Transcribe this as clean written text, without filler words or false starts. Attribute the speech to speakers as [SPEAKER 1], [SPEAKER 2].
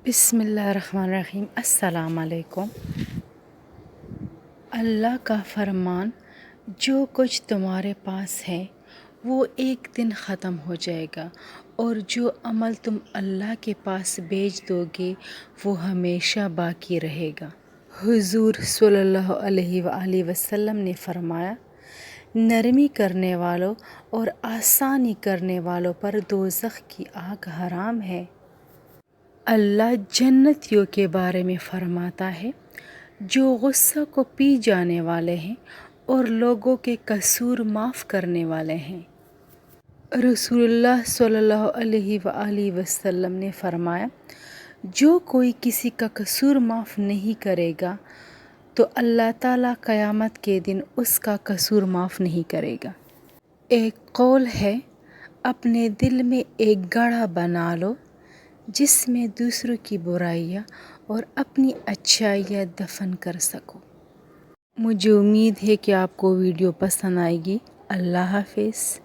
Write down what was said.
[SPEAKER 1] بسم اللہ الرحمن الرحیم۔ السلام علیکم۔ اللہ کا فرمان، جو کچھ تمہارے پاس ہے وہ ایک دن ختم ہو جائے گا، اور جو عمل تم اللہ کے پاس بھیج دو گے وہ ہمیشہ باقی رہے گا۔ حضور صلی اللہ علیہ وآلہ وسلم نے فرمایا، نرمی کرنے والوں اور آسانی کرنے والوں پر دوزخ کی آگ حرام ہے۔ اللہ جنتیوں کے بارے میں فرماتا ہے، جو غصہ کو پی جانے والے ہیں اور لوگوں کے قصور معاف کرنے والے ہیں۔ رسول اللہ صلی اللہ علیہ وآلہ وسلم نے فرمایا، جو کوئی کسی کا قصور معاف نہیں کرے گا تو اللہ تعالیٰ قیامت کے دن اس کا قصور معاف نہیں کرے گا۔ ایک قول ہے، اپنے دل میں ایک گڑھا بنا لو جس میں دوسروں کی برائیاں اور اپنی اچھائیاں دفن کر سکو۔ مجھے امید ہے کہ آپ کو ویڈیو پسند آئے گی۔ اللہ حافظ۔